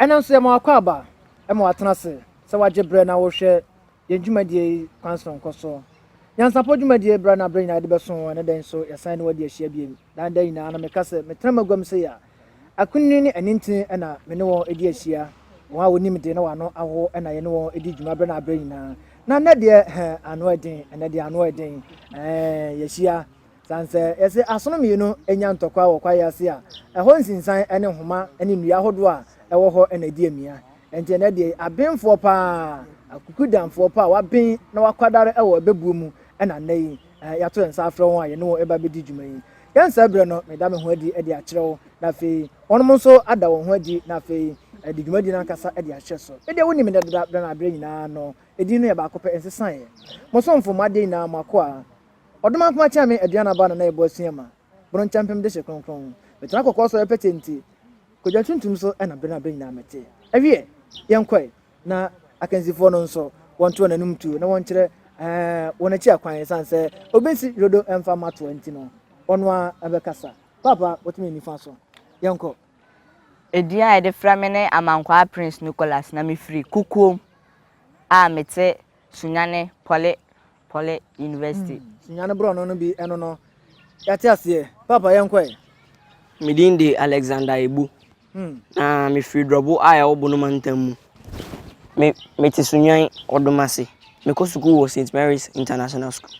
ɛna nso ɛma akɔ aba ɛma atena se sɛ wagye brɛ na wohwɛ yɛn dwumadie kwanson kɔso nyansapo dwumadie brɛ na brɛ nyina de bɛso ne den so yɛsan ne wadi ahyia biem dan dan nyina na meka sɛ metena magwam sɛ ya akunni ne anintin ɛna me ne wɔn edi ahyia wɔn a wonim de na wano aho ɛna yɛ ne wɔn edi dwuma brɛ na brɛ nyina na deɛ ano ɛden ɛna deɛ ano ɛden yɛhyia sanse yɛsɛ asono mienu enya ntɔkwa wɔ kwaya ase a ɛhɔ nsinsan ɛne nhoma ɛne nnua ahodoɔ a ɛwɔ hɔ ɛna di amia ɛnti na deɛ abenfoɔ paa akukudamfoɔ paa waben na wakwadare ɛwɔ ɛbɛbuo mu ɛna nɛyi yɛato nsa afrɛ wɔn a yɛne wɔn ɛba bɛdi dwuma yi yɛnsa brɛ no meda me ho adi ɛde akyerɛw na afei wɔn nso ada wɔn ho adi na afei ɛde dwumadi no ankasa ɛde ahyɛ so ɛdeɛ wonim dada brɛ na brɛ nyinaa no ɛdi no yɛ baako pɛ ɛnsesan yɛ mo so mfom ade nyinaa mo akɔ a ɔdoma akoma kyɛ me aduana ba na ɛbɔ asiama boro nchampem de hye kronkron betena kokɔ so repete nti kodwa tuntum so ɛna brɛ na brɛ nyinaa mete awie yɛnkɔe na akansifoɔ no nso wɔnto nanum tu na wɔnkyerɛ wɔn akyi akwan sanse obensi rodo emfa mato anti no ɔno a ɛbɛkasa papa wotumi nifa so yɛnkɔ Edia de frame ne Amankwa Prince Nicholas na me free kukuom a mete Sunyane Poly University. Sunyane bro no bi eno no. Yate ase papa yenkɔ. Me din de Alexander Ebu. Na me free drobo a ya obo no mantam mu. Me te Sunyan Odomase. Me ko school wo St Mary's International School.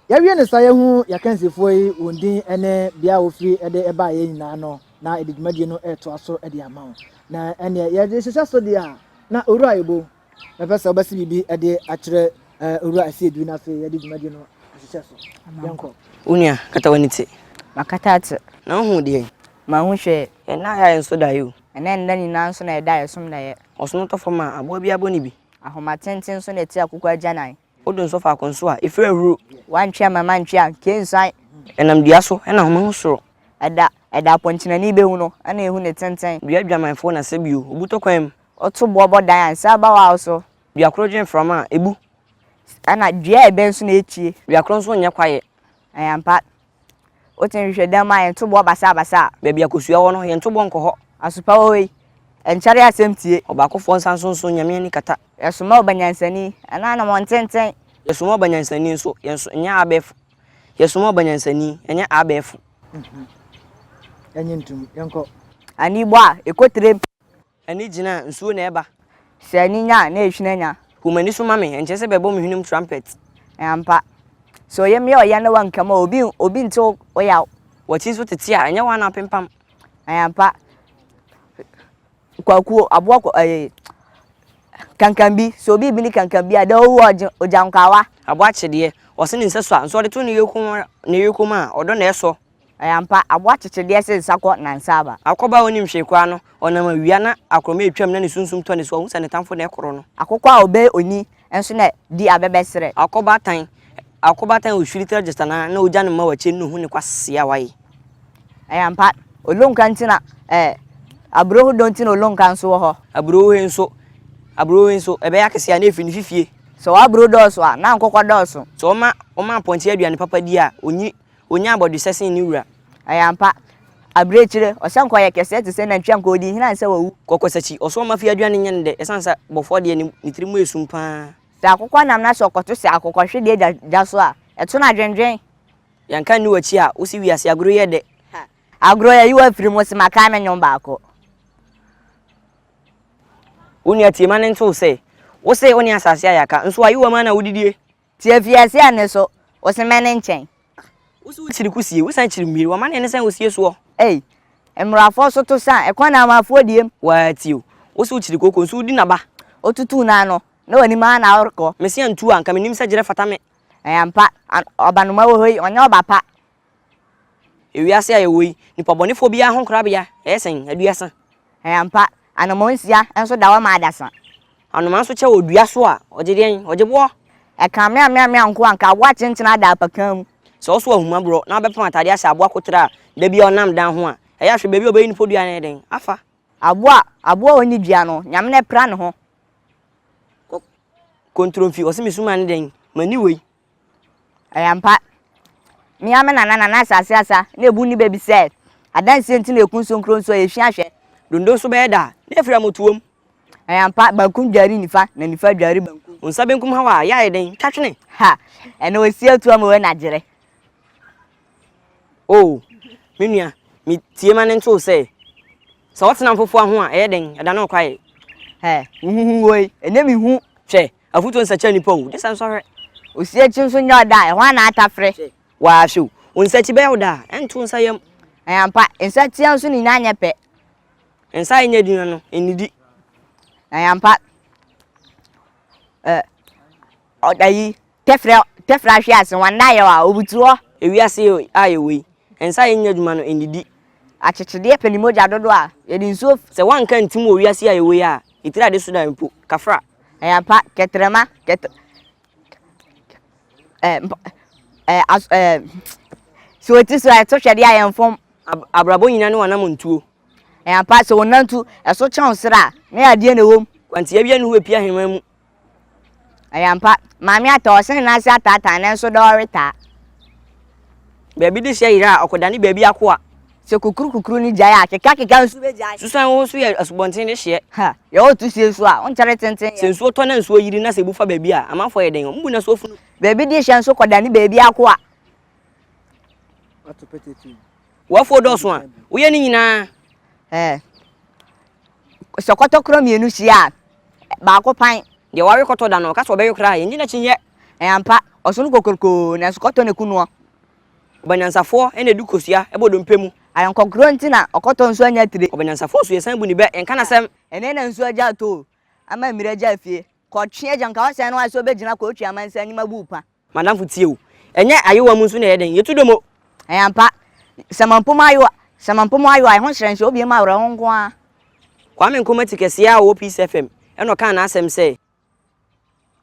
Ya wie ne sa ye hu ya kansefo yi wondin ene bia wo free ede eba ye nyina no. Na edidwumadie no eto aso ede ama na ene ye de hyehyɛ so de a na owura yebo na pesa obasi bibi ede akyerɛ owura asiedu na fe ye de dwumadie no hyehyɛ so yanko unia kata wanite makata ate na hu de ma hu hwɛ na ya enso da yo ene nyina nso na eda yesom da ye ɔsono tɔfo ma abo bia bɔ ni bi ahoma tenten so na ti akokɔ agyanan odo nso fa akonso a efre ahuru wantwe mama ntwe kensan enam dia so ena homa ho soro Eda ponchina ni behu no ana ehu ne tenten bia dwamanfo na sebio obuto kwam oto bobo dan ansa ba wa so bia krogen from a ebu ana dua ebe nso na echie bia kro nso nya kwaye ayampa otin hwehwe dan ma ento bo basa bia bia kosua wo no ye nto bo nkɔ hɔ asupa we enchare asɛmtie obakofo nsa nso nyame ani kata yesoma obanyansani ana na mo tenten yesoma obanyansani nso yenso nya abef yesoma obanyansani nya abef Enyentum yanko ani bo a ekotrem ani gina nsuo na eba se ani nya na ehwinanya humani so mame enche se bebo mehunum trumpet ampa so ye me oya na wankama obi nto oya wachi so tete a enya wana pempam ampa kwakuo abo kankambi so obi bi ni kankambi ada owo ojankawa abo achede o se ni nseso a nso de to ne yekom a odo na eso ayampa abo achechede se nsakọ na nsaba akoba oni mhwekwa no ona ma wia na akroma etwam na ne sunsum to ne so hu se ne tamfo na ekoro no akokọ a obe oni enso na di abebesere akoba tan ohwiri register na ogya ne ma wache no hu ne kwase awaye ayampa olonka ntina abroho dontina olonka nso ho abroho enso ebe yakese ya na efi ne fifie so abro doso a na nkokọ doso so oma ponche aduane papa di a onya abodu sesen ni wura ayampa abrechire osanko ye kese te se na ntwa nko odi hina nse wawu kokosachi oso ma fi aduane nyende esansa bofo de ni tirimu esumpa ta akokọ nam na so koto se akokọ hwede jaso a eto na dwendwen yanka ni wachi a osi wiase agro ye de agro ye yiwa firi mo se maka me nyom baako oni atie mane nto se wo se oni asase ayaka nso ayiwa ma na wodidie tie fiase ane so wo se mene nchen wo chiri kusie wo san chiri mmiri wa ma ne san osie so emrafo so to san ekwana amafo diem wa tio wo se chiri koko nso di naba otutu na no na wani ma na orko mesi antu anka menim sa gire fatame ayampa obanuma wo hoi onya obapa ewiase aye woi nipa bonefo bia ho nkra bia esen aduasa ayampa anomonsia enso dawa ma adasa anoma nso che odua so a ogeden ogebo eka me anko anka wa chenchena da apakam so so ahuma bro na be pam atade ase abo akotra da bia onam dan ho a eya hwe bebi obayi ni podua na den afa abo oni dua no nyam na pra ne ho kontrol fi osimi suma ne den mani wei ayampa mi ame na asase asa na ebu ni bebi se adanse nti na ekun sonkro nso ehwi ahwe dondo so be da na efira motuom ayampa bankum jari nifa na nifa jari bankum unsa benkum ha wa ya eden twatwene ha ene osi atu am we na gere oh menua mi tie ma ne nto se whatna mfofo ho a eden eda na kwae woi ene mi hu hwe afuto nsa cha nipa o desa nso hwe osi echi nso nya oda e ho na atafre wa hwe unsa chi be oda ento nsa yam ayampa nsa tia nso ni na nyepe nsa enya di no enidi ayampa odayi tefra hwe ase wanda ye wa obutuo ewiase ayewe nsa enya dwuma no enidi achechede penimoja dodo a ye di nso se wanka ntim owiase ayewe a itira de sudan mpo kafra ayampa ketrema so it is right so hwede ayemfom abrabo nyina ne wanam ntuo ayampa so wonantu eso chansra na ya die na wom kwantia bia ne ho epia hema mu ayampa mami ata osen na ase atata na nso do reta bebi de hye ira akoda ne bebi akoa se kukuru ni jaya keka nsu be jaya susan wo so ye asubonten de hye ha ye otu sie nsu a on chere tenten se nsu to na nsu yiri na se bufa bebi a amafo ye den mbu na so funu bebi de hye nso koda ne bebi akoa atopeteti wafo do so a wo ye ni nyina sokoto kro mienu hia ba ko pan de ware koto da no ka so be yokra ye nyina chinye ayampa osunu kokorko na sokoto ne kunuo obanyansafo ene dukosia ebodo mpemu ayonkokro ntina okoto nsu anya tire obanyansafo so yesan bu ni be enka na sem ene na nsu aja to ama mire aja fie ko twe aja nka wase no aso begina ko twa amansa nyima bupa madam futie o enye ayewa mu nsu na yeden yetudomo ayampa samampom ayo ai ho hyerense obi ma wora ho nko a kwame nkomati kese a wo Peace FM eno kan na asem se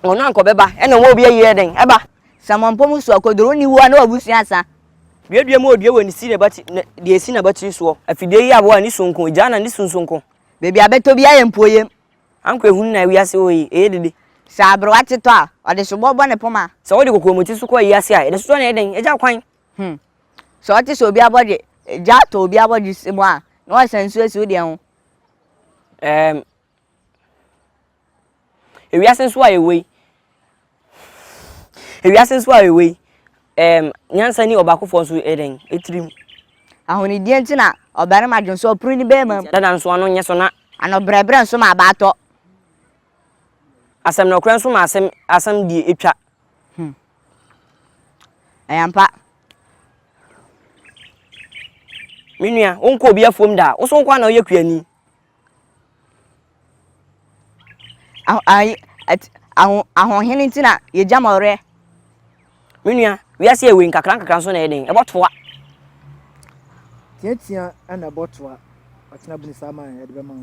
ono anko beba eno wo obi ayi yeden eba samampom so akodoro ni wo na obusuasa biedue mo odue wani si na bati de esi na batiri so afide yi abo ani sonko jana ni sonko bebi abeto bi ayempoyem anko ehun na wiase oyi dede sabro ateto a ode so bobo ne poma se wodi kokomoti so ko yi ase a de so na eden eja kwan so ate so obi abode ja to obi abode simo a no asansu esi odi ho ewiase so ayewe nyansa ni obakofo so eden etrim ahoni die ntina obare madwon so opru ni be mam dada nso ano nye so na ano brebre nso ma ba to asem na okran so ma asem die etwa ayampa minua onko obi afom da wo so nko na oyekuani ahon ntina ye jamore minua wiase ewe nkakran so na eden ebotoa tiatia ana botwa atina buni sama ya de bema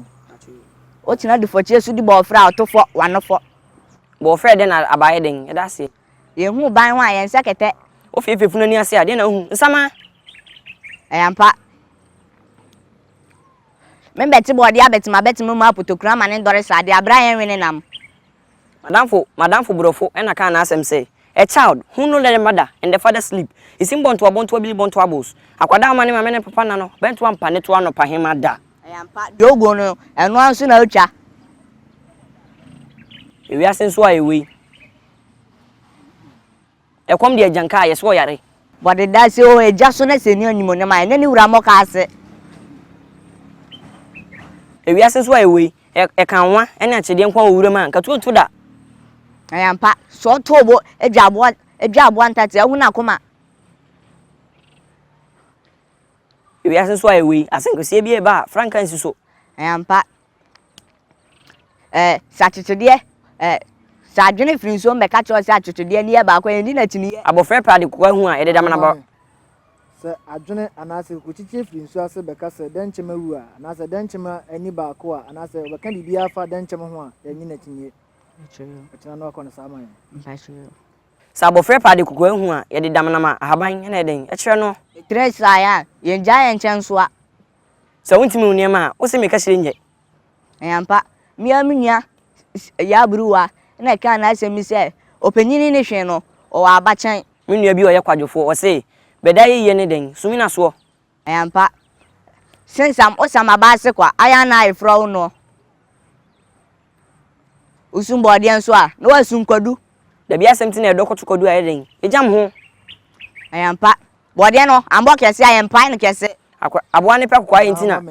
o tina de foche su di bo fra otofo wanofo bo fra de na abaye den eda se ye hu ban wa ye nsekete o fefefuna ni ase ade na hu nsama ayampa membeti bo dia betima betima ma potokura ma ne ndore sade abrayen wene nam madamfo brofo ena kan na asem say a child who no let the mother and the father sleep is in bonto abili bonto abos akwada ma ne ma ne papa na no bento ampa ne to anopa hema da ayampa dogo no eno anso na otwa ewi asenso ayewe ekom de ajanka yeso yare bode da se o eja so na se ni onimo ne ma ne ni wura mo ka ase ewi asenso ayewe e kanwa ene achede nkwa owura ma nka to da ayampa so tobo eja abo antati ahu na koma ewi asenso ayewe asenkosie bi e ba frankansi so ayampa sachitede sadwene frinso mbeka cho se achitede ni e ba kwa ndi na tini abofre prade kwa hu a ede damana ba se adwene anase kuchichi frinso ase beka se denchema wu a anase denchema ani ba ko a anase beka di bia fa denchema ho a yanyi na tini atina no akọ na sama ya sa abofre prade kwa hu a ede damana ma ahaban na eden e kire no tresa ya ye nja nchenso a se wontimi uniema wo se me ka hire nje ayampa miamnya ya bruwa na ka na asemi se opanyini ne hwe no o abachan menua bi o ye kwadwofo o se beda ye ne den sumi na so ayampa since I'm osama base kwa aya na ifro no usum body enso a no asum kwadu da bia asem tin na edokoto kwadu ayeden ejam ho ayampa body no ambo kese ayampa no kese aboa ne pekwa ayi ntina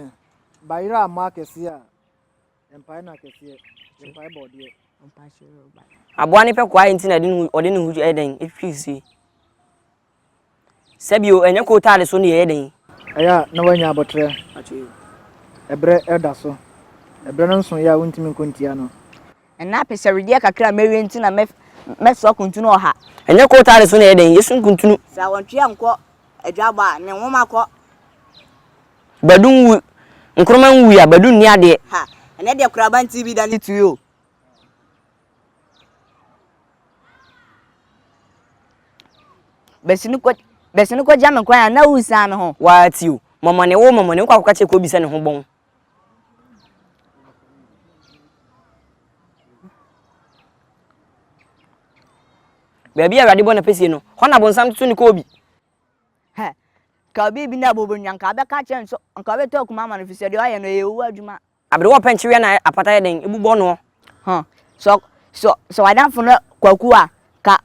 bayira ama kese a empire na kese empire body aboa ne pekwa ayi ntina ode ne hu ayeden efisi sabio enye ko tale so ne ayeden aya na wanya abotre ebre eda so ebre no nso ya wontimi nkontia no na pese redia kakra mewe ntina meso kuntunu oha enye ko tale so ne ayeden yesu nkuntunu sa wontwe anko adwaba ne nwoma ko badun wu nkroma wu ya badun ni ade ha ene de kuraban tv da ni tuyo besini ko jam kwa na wusa me ho watiu momone kwa kokache ko bisa ne ho bon baby awade bo na pese no hona bonsam tutu ni ko obi ha ka bi na bobo nyanka be ka chen so nka be to kuma manifest de aye no yewu adwuma abere wo penchiwe na apata yeden ebubo no ha so adanfo no kwaku a ka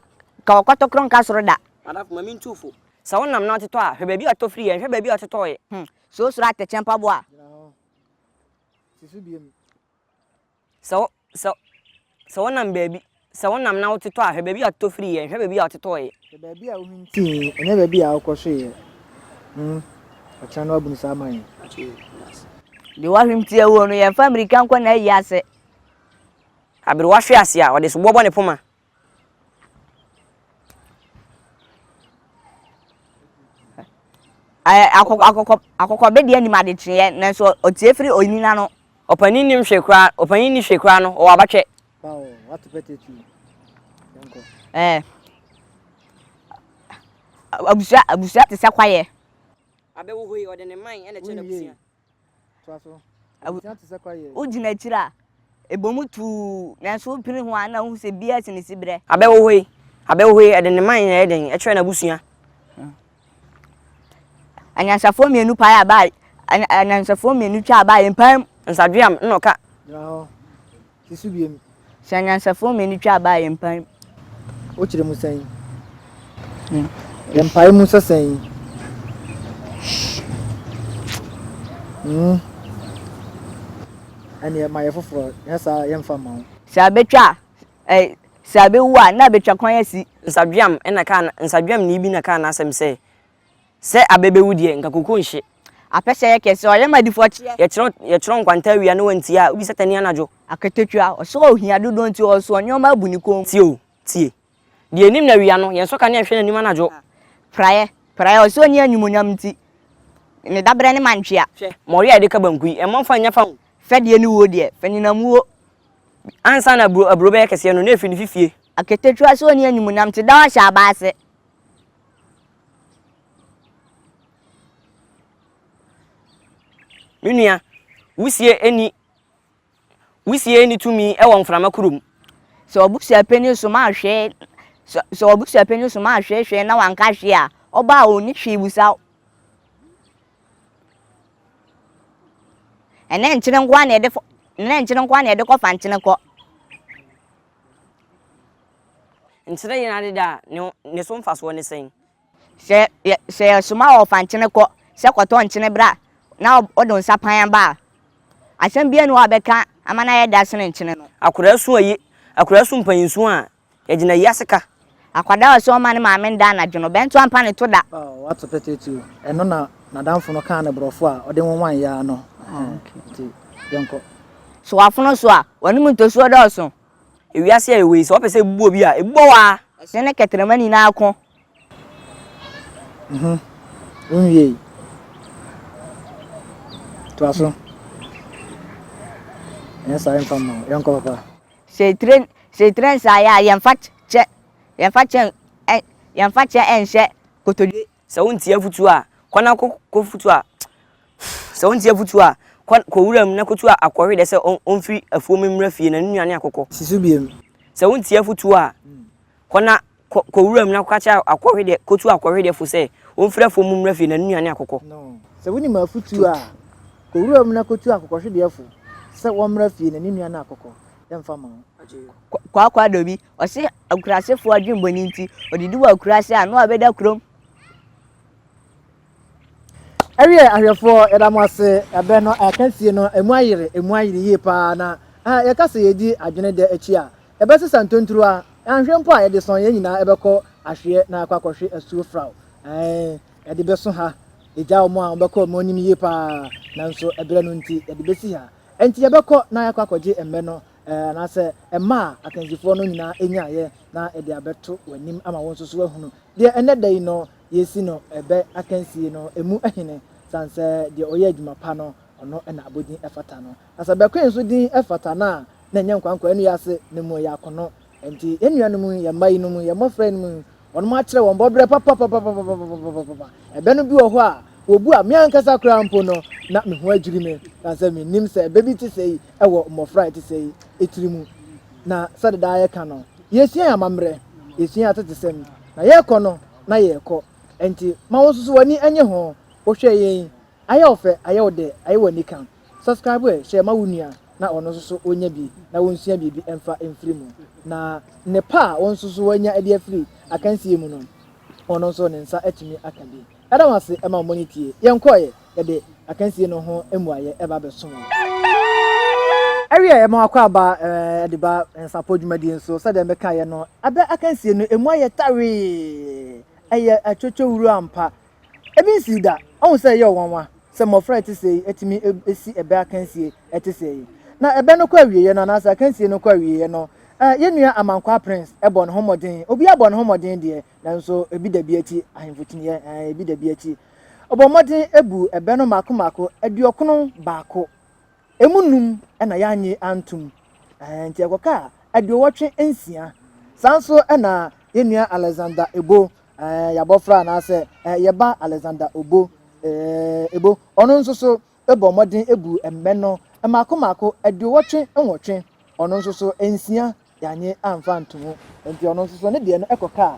okotokron ka soro da adafu mami ntufo sa wonam na oteto a hwe baby oteto free hwe baby oteto ye so soro atechempa bo a sisu biem sa wonam baby sa wonam na oteto a hwe baby oteto free ye hwe baby oteto ye baby a wohinti ene baby a okosho ye achano abunu saman de wa hwimti ewo no ye fa American kwa na yi ase abere wa hwe ase a ode so bobo ne poma akoko be de anima de twe na so otiefiri onina no opanin nim hwekra opanin ni hwekra no o abatwe wow what petete yanko abusia te sakwaye abewo hoyi ode ne man ene che na busia twaso abusia te sakwaye ujina chira ebomu tu na so pini ho ana hu se bia se ne sibre abewo hoyi ode ne man eden e che na busia anyansafo mienu pa ya ba anyansafo mienu twa ba yempam nsadwiam nnoka yaho sisu biem anyansafo mienu twa ba yempam o kire musan empire musasan ani ma yefofo yesa yemfa ma sa betwa sa bewu na betwa kwan asi nsadwiam enaka nsadwiam ni bi na ka na asem se abebewu de nka kokon hye apese ye kese oye madifo tie ye chiro nkwanta wia no wanti a obi setani anajo aketetwa oso ohia dodo nti oso nyoma abuni kom tie de enim na wia no ye so ka na hwe nanim anajo praye oso ni anyumunyam nti ne dabre ne mantwea hwe mori ade ka bankui e monfa nya fa fede ni wo de faninamuwo ansa na abro be kese no na efi ni fifie aketetwa so ni anyumunyam nti da sha baase Minia wusie eni tumi e won frama kurum so obusia peni so ma hwe so obusia peni so ma hwe na wanka hwe a oba oni hwe busa ene nchire nkwa na ede ko fanchine ko nchire yin ade da ne so mfaso ne sen se so ma o fanchine ko se kwato nchine bra na odon sapan ba asem bia no abeka amana ye da sene nchine no akura su mpanyinsu a yagina yaseka akwada so ma ne maame nda na dwono bento ampa ne to da what petete eno na danfo no kan na brofo a ode won ya no okay yanko so afono so a wonu mtosu odo so ewiase ya ewe so opese bubo bi a ebubo wa sene ketremani na akọ unye twaso esa enfama yanko papa se tren sa ya yemfa che enhye kotodwe se wonti afutu a kwana ko futu a se wonti afutu a ko wuram na kotu a akọhwe de se onfiri afuo memra fie na nuane akọkọ sisu biem se wonti afutu a kwana ko wuram na kwacha akọhwe de kotu akọhwe de fu se onfiri afuo memra fie na nuane akọkọ no se woni ma afutu a owura mu na kotu akokɔhwe defo sɛ wɔmra fie na ne nua na akokɔ yɛmfa ma kwa dobi ɔse akurasefo adwembɔni nti odidi wa akurase a no abɛda krom ɛwiɛ ahwɛfoɔ yɛda mo ase ɛbɛ no akansie no emu ayere yie paa na yɛka sɛ yɛdi adwene dɛ akyi a yɛbɛsesa ntontoro a anhwɛ mpo a yɛde sɔn yɛn nyinaa ɛbɛkɔ ahwɛ na akɔ akɔhwe asuo fraw yɛde bɛso ha ɛgya wɔn a wɔbɛkɔ wɔn anim yie paa nanso ɛberɛ no nti yɛde bɛsi ha ɛnti yɛbɛkɔ na yɛakɔ akɔgye mmɛ no anaasɛ ɛma a akansifoɔ no nyinaa ɛnyaayɛ na yɛde abɛto w'anim ama wɔn nso so ahunu deɛ ɛnɛ da yi no yɛsi no ɛbɛ akansie no emu ahene sansɛ deɛ ɔyɛ adwuma pa no ɔno ɛna abɔdin ɛfata no asa bɛkɔ nso din ɛfata na ɛnyɛ nkwankwa ɛnu yɛase ne mu yɛ akɔnɔ nti enua no mu yɛ mma yi no mu yɛ mmɔfra no mu wɔn mo akyerɛ wɔn bɔbrɛ papapapapapapa ɛbɛ no bi wɔ hɔ a wobu a mmea nkasa koraa mpo no na me ho adwiri me sansɛ me nim sɛ ɛbɛ bi te sɛ yi ɛwɔ mmɔfra te sɛ yi etiri mu na sɛde daa yɛka no yɛsua amammerɛ yɛsua atete sɛm na yɛkɔ no na yɛkɔ nti ma wɔn nso wɔni ɛnyɛ ho wohwɛ yɛn ayɛ ɔfɛ ayɛ ɔdɛ ayɛ wɔ nika subscribe hyɛ ma wo nua na ɔno nso so onya bi na wɔnsua biribi ɛmfa ɛmfiri mu na nepa a wɔn nso so wɔnya ɛde afiri akansie mu no ɔno nso ne nsa atumi aka bi ɛda wase ɛma wɔn ni tie yɛn kɔɛ yɛde akansie no ho emuayɛ ɛba bɛso mu ɛwiɛ ɛma akɔ aba ɛde ba nsapo dwumadi nso sɛdeɛ mbɛka yɛ no abɛ akansie no emuayɛ tawee ɛyɛ atwotwo wuru ampa ebi nsi da ɔhun sɛ ɛyɛ ɔwanwa sɛ mmɔfra ɛte sɛ yi etumi esi ɛbɛ akansie ɛte sɛ yi na ɛbɛ no kɔ awieɛ no anaasɛ akansie no kɔ awieɛ no yɛnua Amankwa Prince ɛbɔ ne ho mmɔden obi abɔ ne ho mmɔden deɛ nanso ebi da bi akyi ahemfotiniɛ ebi da bi akyi ɔbɔ mmɔden ebu ɛbɛ no mako aduɔkono baako emu num ɛna yɛanye antum nti ɛkɔka aduɔwɔtwe nsia saa nso ɛna yɛnua Alexander Ebo yabɔfra anaasɛ yɛba Alexander Ebo ebo ɔno nso so ɛbɔ mmɔden ebu ɛmmɛ no mako aduɔwɔtwe nwɔtwe ɔno nso so nsia yanye amfa ntomo nti ɔno nso so ne deɛ no ɛkɔka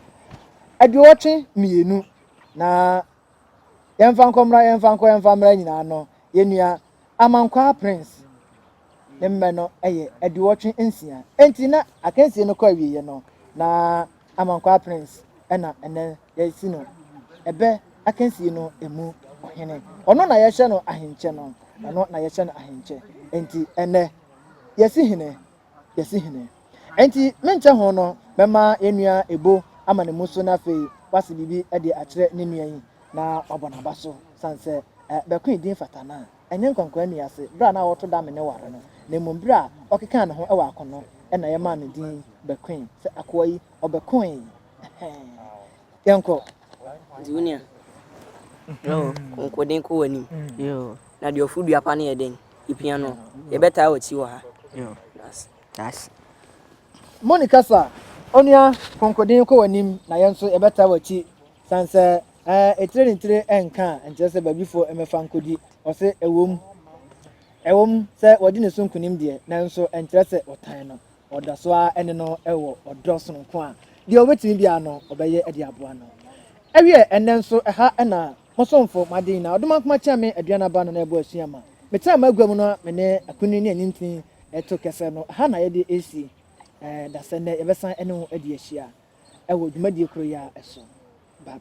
aduɔwɔtwe mmienu na yɛmfa nkɔmmra nyinaa no yɛnua Amankwa Prince ne mmɛ no ɛyɛ aduɔwɔtwe nsia enti na akansie no kɔ awieɛ no na Amankwa Prince ɛna ɛnɛ yɛsi no ɛbɛ akansie no emu ɔhene ɔno na yɛhyɛ no ahenkyɛ no ɔno na yɛhyɛ no ahenkyɛ enti ɛnɛ yɛsi hene enti menkyɛ ho no mɛma yɛnua Ebo ama ne mu so na afei wase bibi ɛde akyerɛ ne nua yi na ɔbɔ n'aba so sansɛ bɛko din fatana ɛnyɛ nkwankwa nua ase bra na wɔto da me ne ware no na mmom bra ɔkeka ne ho ɛwɔ akɔnɔ ɛna yɛma no din bɛko sɛ akoa yi ɔbɛko yɛnkɔ Junior konkoden ko wani na de ofudu apa ne yeden ipia no ye beta wachi wa ha that's Monica sa onua konkoden ko wani na yɛnso yɛbɛta wachi sanse etire enka nkyerɛ sɛ babifo emefa nkodi ɔse ewom sɛ wɔde ne so nkunim deɛ nanso nkyerɛ sɛ ɔtan no ɔda so a ɛne no ɛwɔ ɔdɔ so nko a deɛ obetimi bia no ɔbɛyɛ ɛde aboa no ɛwiɛ ɛnɛ nso ɛha ɛna mosomfo madin na ɔdoma kuma kyɛ me aduana ba no na ɛbɔ asuama metaa magua mu no me ne akunni ne anintin ɛto kɛsɛ no ha na yɛde esi da sɛ nɛ yɛbɛsan ɛne ho adi ahyia ɛwɔ dwumadie koro ya ɛso bye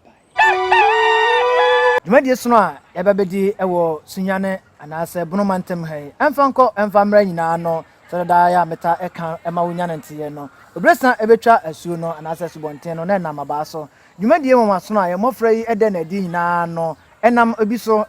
dwumadie so no a yɛbɛbɛdi ɛwɔ sunyane anaasɛ bonoma ntem ha yi ɛmfa mmra nyinaa no sɛ da ya meta ɛka ɛma wonya ne nteɛ no obresa ɛbɛtwa asuo no anaasɛ subɔnten no na ɛnam abaa so dwumadie mu maso no a yɛmmɔfra yi ɛdɛ na adi nyinaa no ɛnam obi so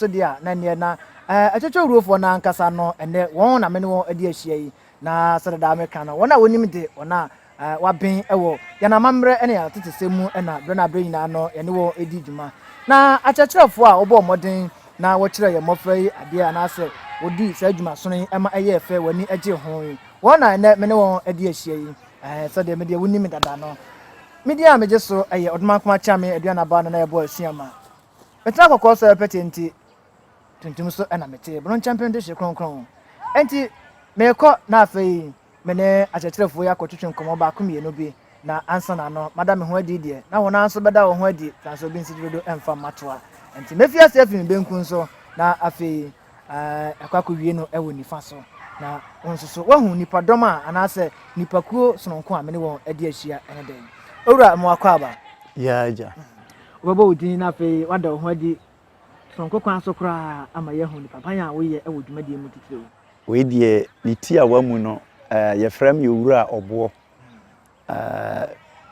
deɛ a na neɛ na ɛkyɛkyɛ wurofoɔ no ankasa no ɛnɛ wɔn na mene wɔn adi ahyia yi na sɛ da meka no wɔn a wɔnim de wɔn a waben ɛwɔ yɛn amammerɛ ɛne yɛn tete sɛ mu ɛna berɛ na berɛ nyinaa no yɛne wɔn adi dwuma na akyerɛkyerɛfoɔ a wɔbɔ mmɔden na wɔkyerɛ yɛn mmɔfra yi adeɛ anaasɛ wɔdi saa adwuma so no ɛma ɛyɛ fɛ w'ani agye ho yi wɔn na ɛnɛ mene wɔn adi ahyia yi sɛdeɛ medeɛ wonim dada no media a megye so ɛyɛ ɔdoma nkoma kyɛ me aduana ba no na yɛbɔ asuama metena kɔkɔɔ sɛ pɛtɛ nti tuntum so ɛna mete bro champion de hye kronkron enti mekɔ na afei mene akyerɛkyerɛfoɔ yi akɔtwetwe nkɔmmɔ baako mmienu bi na ansa na no mada me ho adi deɛ na wɔn nso bɛda wɔn ho adi sanso bi nsi dodo ɛmfa matoa enti mefi ase afi me benku nso na afei akwako wie no ewo nifa so na onso so wahu nipa dom a anase nipa kuo sononko a me ne won ade ahia ene den owura mo akwaba ya ja obabo udin na fe wada ho adi sononko kwan so kra ama ye hu nipa pan a wo ye ewo dwumadi mu titire we die ni ti a wamu no ye frem ye owura obo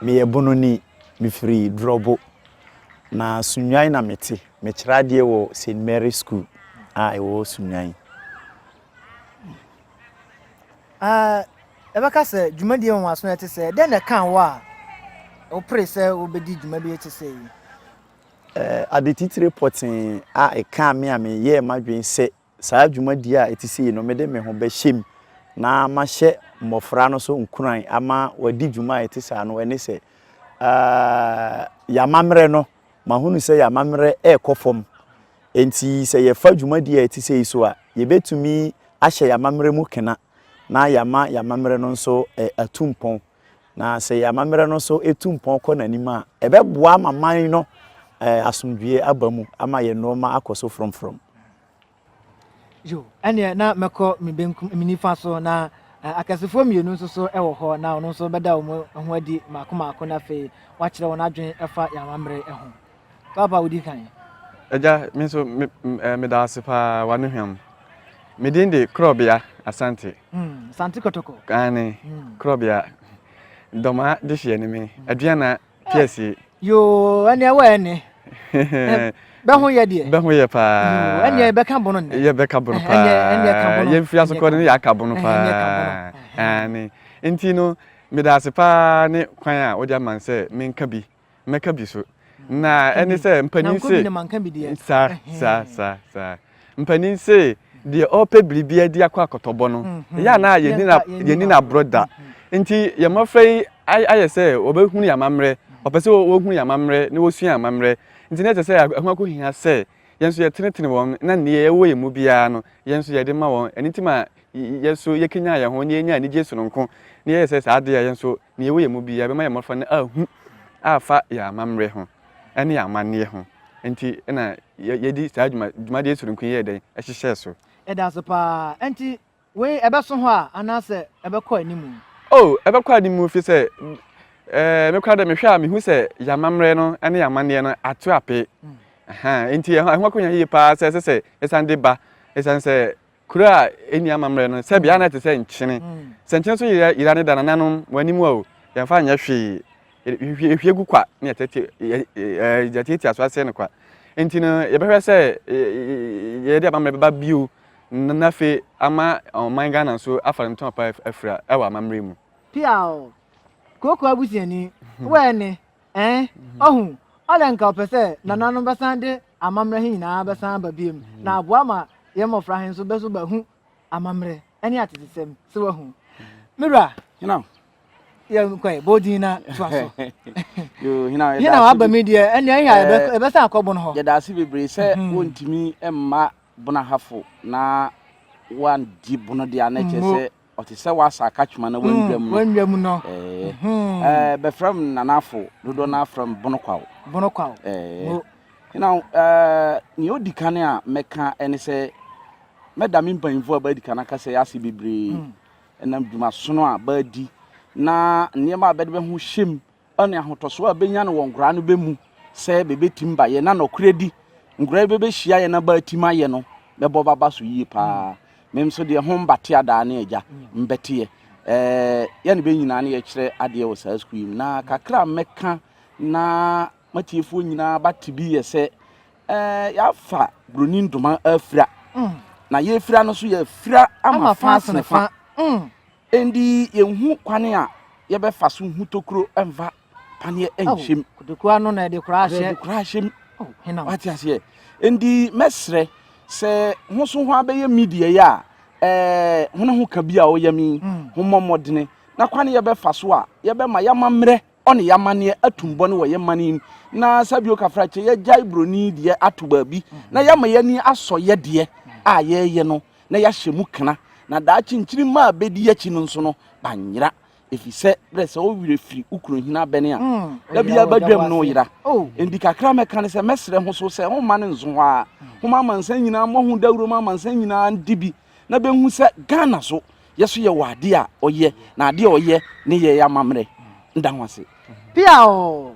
me ye bono ni me free drobo na sunwan na mete me kira de wo St Mary School e wo sunwan ebeka se dwumadi won aso ete se den na kan wa o pre se obedi dwumadi ete se adetitire potin e kan me ame ye madwen se saa dwumadi a ete se no me de me ho be hyem na ma hye mmofra no so nkuran ama wadi dwuma ete sa no ene se yamamre no mahunu se yamamre ekofom enti se ye fa dwumadi a ete se so a ye betumi ahye yamamre mu kena na yamamre no so atumpon na se yamamre no so etumpon ko nanima ebeboa maman no asomdwie abamu ama ye no ma akoso from yo ene na meko mi benkum mi nifa so na akasefo mienu nso so ewo ho na ono nso beda wo ho adi maako na fe wa kire won adwen efa yamamre eho papa wodi kan eja me so me da sepa wanu hwam me din de Krobia Asante Asante kotoko kane Krobia doma de hye ne me aduana PS yo ene wa ene be ho ye pa ene be kan bono ne ye be ka bono pa ye mfia so ko ne ya ka bono pa ani intino me da sepa ne kwan a wo dia man se menka bi meka bi so na ene se mpanin se sa mpanin se de ope blibia di akwa kotobo no ya na ye ni na brother nti ye mafrei aye se obehunu ya mamre opese wo hunu ya mamre ne wo sua mamre nti ne se ahwa ko hia se yenso ye tenetene won na ne ye wo ye mu bia no yenso ye de ma won enitima yenso ye kenya ya ho ne enya ni jesu no nko ne ye se sa ade ya yenso ne ye wo ye mu bia be ma ye mafra ne ahu afa ya mamre ho ene ya manne ho nti na ye di sa dwuma de yesu nko ye den ehihye so eda so pa enti we ebeso ho a anase ebekọ animu ebekọ animu fi se me kwa da me hwa me hu se yamamre no ene yamane no atu ape enti ahwa konya yi pa se esande ba esanse kura eni amamre no se bia na te se nkyene se nkyene so yira ne dana nanom wanimu o yamfa nya hwe hwe gu kwa ne tete jatete aso ase ne kwa enti no ye behwe se ye de amamre ba biu na fe ama man Ghana so afarimton pa afra ewa amamre mu piao koko abusiani wene ohun olenka opese nananu besande amamre hin na besan babiem na aboa ma ye mofra hin so beso ba hu amamre eni atitesem se wa hu mira ye kwai bodina twaso yo hina aba media eni ya ebesa akobo no ho ye da se bebre se wontimi emma bona hafo na wan di bono dia na chese oti se wasa kachuma na wanwam no be from nanafo dodo na from bonokwaw ni odikane a meka ene se medami mpanfo abadikana ka se yase bebre enam dwuma sono a badi na niema abede be ho hyem ane ahotoso a benya no wongura no bemu se bebetim ba ye na nokredi ngura bebe hia ye na ba tim aye no bebo baba so yi pa memso de ho mbate ada na eja mbete ye ne be nyina na ye kire ade wo sa school na kakra meka na matiefo nyina batibi ye se ya fa broni ndoma afra na ye fira no so ye fira ama fa sefa endi ye hu kwane a ye be fa so hu tokro emva pane enhwem kuduku ano na de kura hyem hena wati ase endi mesre se hoso ho abeye media ya hono ho ka bia o yami ho momodene na kwane ye be fa so a ye be ma yamamre one yamane atumbo ne wo yamane na sabio kafrache ye jai broni de atoba bi na yama yani aso ye de a ye no na ya hyemu kana na da chinchiri ma bedi ya chi no nso no banyira if you say bless all we free ukru hina bene a da bia badwam no yira endi kakra me kan se mesre ho so se ho man nzo a ho mansan nyina mo ho dawro mansan nyina ndibi na be hu se Ghana so yeso ye wade a oye na ade oye ne ye ya mamre nda ho ase pia o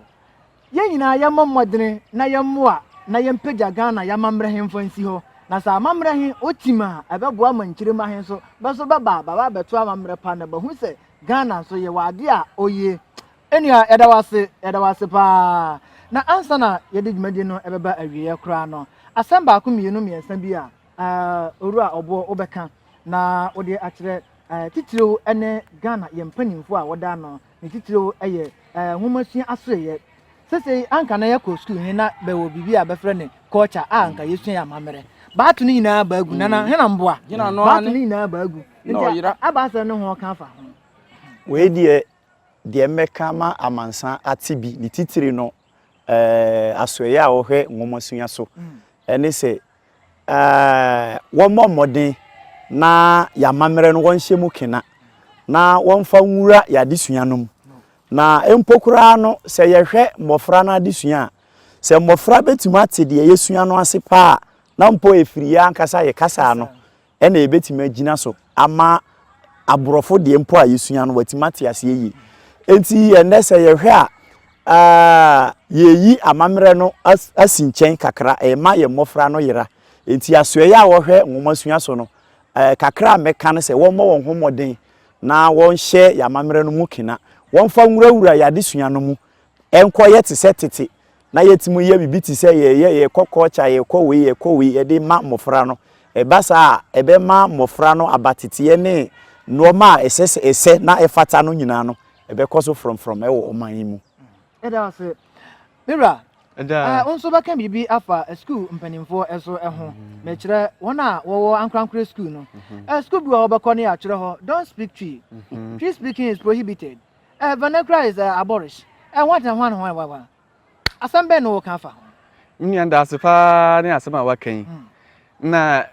ye nyina ya momodene na ye moa na ye mpega Ghana ya mamre hemfo nsi ho na sa mamre hin otima ebeboa manchire ma hin so beso baba beto amamre pa na ba hu se Ghana so ye wade a oye enua edawase pa na ansa na ye de dwumadi no ebeba awiye kra no asamba akomienu miensa bi a oru a obo obeka na ode akire titiro ene Ghana ye mpanimfo a woda no ne titiro eye homasua asoye sese anka na ye ko school he na be wo bibi a befre ne culture anka ye sua ya mamere ba to ni na ba agu na he na mboa ba to ni na ba agu ntia abasa ne ho ka fa we de meka ma amansa atibi ni titiri no asoye a wo hwe homasua so ene se wo momoden na ya mamere no wonhye mu kena na wonfa nwura ya disuanom na empokura no se yehwe mofra na disua se mofra betuma atede yesua no ase pa na mpo efiri ya ankasa ye kasa no ena ebetima gina so ama aborofo de mpo a yesua no watima te ase yi enti ene se yehwe a yeyi amamere no asinchen kakra ma ye mofra no yera enti asoye ya wo hwe nwomasua so no kakra meka ne se won mo won homoden na won hye ya mamere no mu kina won fa nwurawura ya desua no mu enko ye te setete na yetimu ye bibi ti se ye kokocha ye kowe ye de ma mofra no basa ebe ma mofra no abatete ye ne normal ese na efata no nyina no ebe koso from e wo oman mu eda se mira onso baka bibi afa school mpanimfo eso ho me kire wona wo ankrankre school no school bi wo bako ne akire ho don't speak Twi. Twi speaking is prohibited. Vernacular is abolished. What and one asambe no kan fa ni anda asefa ne asema wakan na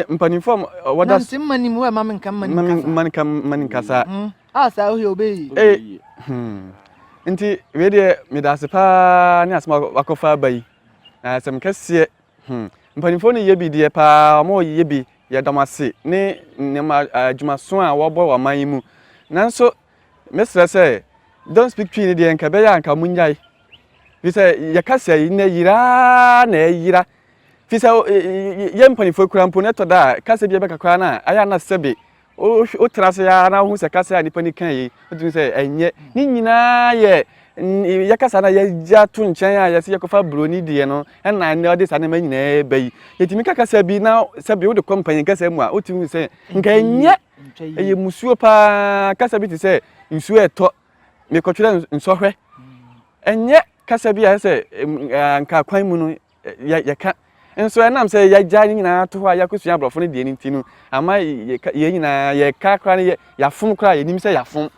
mpanimfo wada simmanim we mamin kasa asa o obey nti we de medasepa ne asema wakofa bayi asem kase mpanimfo ne yebi de pa mo yebi ya damase ne adwumaso a wobo wa man mu nanso mesra say don't speak Twi ne de nka be ya nka munyai fisa ya kase yi na yira fisa ye mpanimfo kurampo ne to da kase bi be kakra na aya na sebe o trase ya na hu se kase ya nipa ni kan yi o tun se enye ni nyina ye ya kasa na ya ja to nchen ya se yakofa broni de no na ne ode sa na ma nyina bayi yetimi kasa bi na sebe o de company kasa mu a o tun se nka enye eye musuo pa kasa bi ti se nsuo eto me kotwere nsohwe enye kasa bi ya se nka kwan mu no ya ka enso enam se ya ja nyina to ho ya kosua abrofo ne de ni ntinu ama ye nyina ye ka kra ne ya fom kra ye nim se ya fom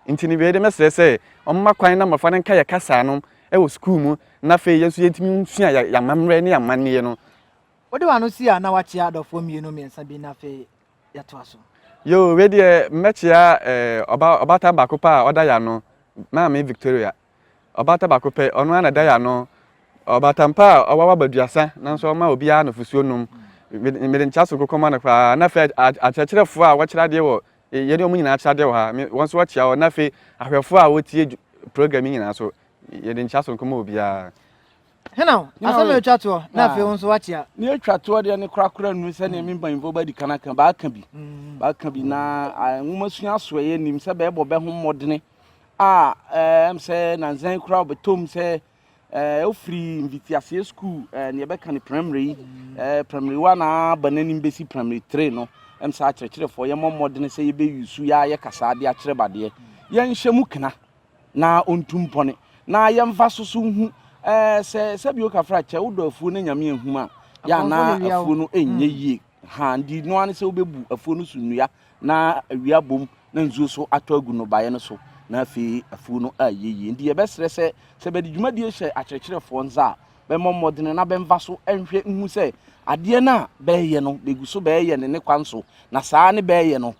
ntini be de mesre se omma kwan na mafa ne nka ya kasa no e wo school mu na fe yesu yentimi nsua ya mamre ne ya manne no odi wa no si a na wachi adofo mienu miensa bi na fe ya to aso yo we de mechia obata bakopa oda ya no ma me Victoria obata bakope ono na da ya no obatampa owawa baduasa nanso ma obi a no fusuo num me nchaso kokoma na kwa na fe achechirefo a wachira de wo ye de omunyina achira de wo ha wonso wachia wo na fe ahwefo a wotie program nyina so ye de nchaso kokoma obi a hena asame twato na fe wonso wachia ne twato de ne krakra nu se ne membanfo ba di kanaka ba aka bi na nwumasua asoye nim se be ebo be ho modene se nanzan kra betom se ofri invitiation school ne be kan primary 1 na banani mbesi primary 3 no sa akirikire fo ye modene se ye be yusu ya ye kasa de akire bade ye nhwemu kena na ontumpone na ye mfa soso hu se bi o ka fra che udo afuo na nyame ehuma ya na afuo no enye yie ha ndi no ane se obebu afuo no sunua na awia bom na nzuo so ato agu no baye no so na fi afuo no ayeye ndi ye besre se be di dwumadi hye akirikire fo nza be modene na be mfa so enhwe hu se ade na be ye no begu so be ye ne kwanso na saa ne be ye no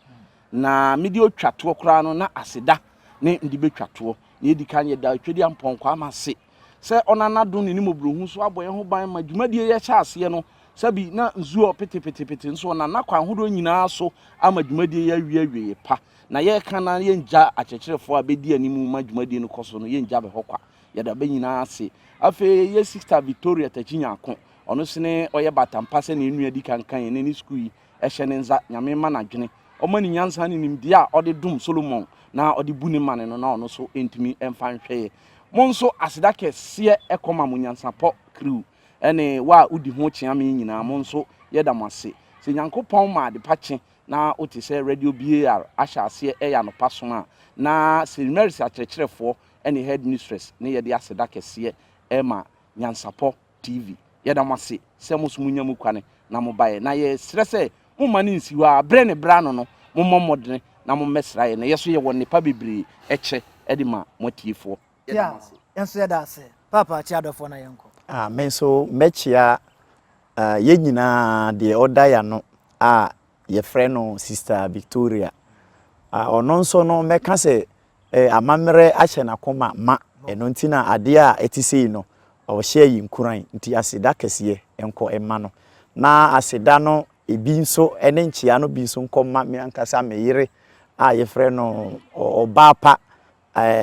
na medi otwato kora no na aseda ne ndi betwato ne edi kan ye da twedi ampɔnkɔ amase sɛ ɔnana do ne nimobrohu so abɔ ye ho ban ma dwumadie ye kya ase no sabi na nzuo pete nso ɔnana kwa ahodo nyinaa so ama dwumadie ye awie pa na ye kan na ye ngya akyekyerefoɔ a bedi animu ma dwumadie no kɔso no ye ngya be hɔ kwa ye da be nyinaa ase afe ye sister Victoria Tachinyako ɔno sene ɔyɛ batampa sɛ ne enu edi kankan ne ni school yi ɛhyɛ ne nza nyame ma na dwene ɔma ni nyansa ne nimdi a ɔde dum Solomon na ɔde bu ne mane no na ɔno so entimi ɛmfa nhwɛye mo nso aseda kɛseɛ ɛkɔma mo NYANSAPO crew ɛne wa udi ho kyea me nyinaa mo nso yɛda mo ase sɛ Nyankopɔn ma ade pache na wote sɛ radio BAR ahyɛ aseɛ ɛyɛ anopa so a na St. Mary's akyerɛkyerɛfoɔ ɛne head mistress ne yɛde aseda kɛseɛ ɛma NYANSAPO TV yɛda mo ase sɛ mo so munya mu kwane na mo bae na yɛ srɛ sɛ mo ma ne nsi hɔ a brɛ ne bra no no mo mmɔmɔdene na mo mmɛsra yɛ na yɛso yɛ wɔ nipa bebree ɛkyɛ ɛde ma moatiefoɔ yɛda mo ase yɛnso yɛda ase papa kyi adɔfoɔ na yɛnkɔ me nso mɛkyia yɛn nyinaa deɛ ɔda ya no a yɛfrɛ no sister Victoria ɔno nso no mɛka sɛ amammerɛ ahyɛ n'akoma ma ɛno nti na adeɛ a ɛte sei no ɔhyɛ yi nkuran nti aseda kɛseɛ ɛnkɔ ɛma no na aseda no ebi nso ɛne nkyia no bi nso nkɔma me ankasa me yere a yɛfrɛ no ɔbaa pa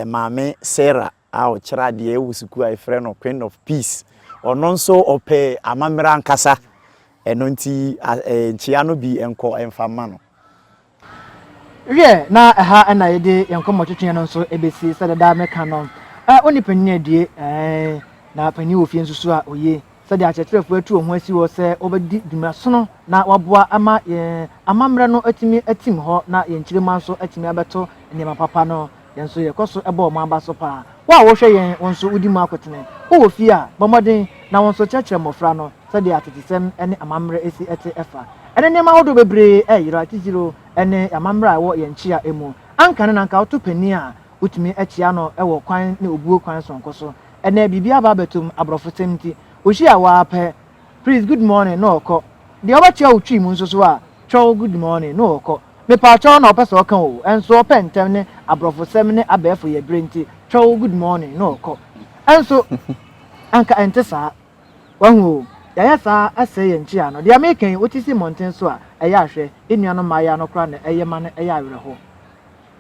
maame Sarah a ɔkyerɛ adeɛ ɛwɔ suku a yɛfrɛ no Queen of Peace ɔno nso ɔpɛ amammerɛ ankasa ɛno nti nkyia no bi ɛnkɔ ɛmfa ma no hwɛ na ɛha ɛna yɛde yɛnkɔmmɔ twetwe no nso ɛbɛsi sɛ dada meka no ɔne panyin adie na panyin wɔ fie nso so a oye sɛde akyerɛkyerɛfoɔ atu wɔn ho asi wɔ sɛ wɔbɛdi dwumasono na waboa ama amammerɛ no atumi atim hɔ na yɛnkyerɛma nso atumi abɛto nneɛma papa no yɛn nso yɛkɔ so ɛbɔ ɔmo aba so paa wo a wɔhwɛ yɛn wɔn nso wodi mu akotene wowɔ fie a bɔmmɔden na wɔn nso kyerɛkyerɛ mmɔfra no sɛde atetesɛm ne amammerɛ esi ɛte ɛfa ɛne nneɛma ahodoɔ bebree ɛyerɛ atitiro ɛne amammerɛ a ɛwɔ yɛn kyia emu anka ne nanka woto panin a wotumi akyia no ɛwɔ kwan ne obuo kwan sonko so ɛnɛ biribi aba abɛtom aborɔfo sɛm ti ohyia waapɛ please good morning no ɔkɔ deɛ ɔbɛkyia wo twi mu nso so a twɛw good morning no ɔkɔ mepaakyɛw na ɔpɛ sɛ ɔka o ɛnso ɔpɛ ntɛm ne aborɔfo sɛm ne abɛɛfo yɛ bere nti twɛw good morning no ɔkɔ ɛnso anka ɛnte saa wahu o yɛyɛ saa asɛ yɛn kyia no deɛ mekan wote si mmɔnten so a ɛyɛ ahwɛ nnua no maayɛ no kora na ɛyɛ ma no ɛyɛ awerɛhɔ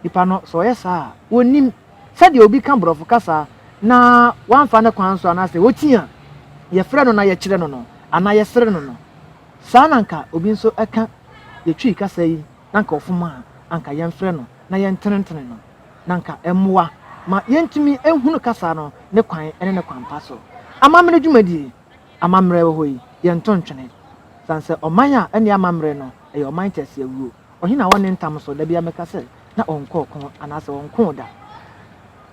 nipa no sɛ ɔyɛ saa a wɔnim sɛdeɛ obi ka borɔfo kasa na wamfa ne kwan so anaasɛ wɔtia yɛfrɛ no na yɛkyerɛ no no anaa yɛsere no no saa nanka obi nso ɛka yɛtwi kasa yi nanka ɔfom a anka yɛmfrɛ no na yɛntenetene no nanka ɛmmoa ma yɛntumi ehunu kasa no ne kwan ɛne ne kwan pa so amammerɛ dwumadie amammerɛ wɔ hɔ yi yɛnto ntwene sansɛ ɔman a ɛne amammerɛ no ɛyɛ ɔman tɛse awuo ɔhena wɔne ntam so da bia mɛka sɛ na ɔnkɔ ɔko anaasɛ ɔnko da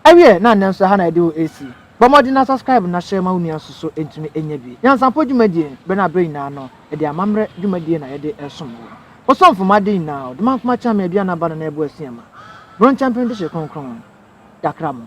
awie na nnɛ nso ha na ɛde wɔ esi bɔmmɔden na subscribe na share ma wo nua nso so entumi enya bi NYANSAPO dwumadie bɛ na abere nyinaa no ɛde amammerɛ dwumadie na yɛde ɛsom wo ɔsɔmfoma de nyinaa ɔde mankoma kyama aduana ba no na ɛbɔ asuama bronchampion de hyɛ kronkron yakra mo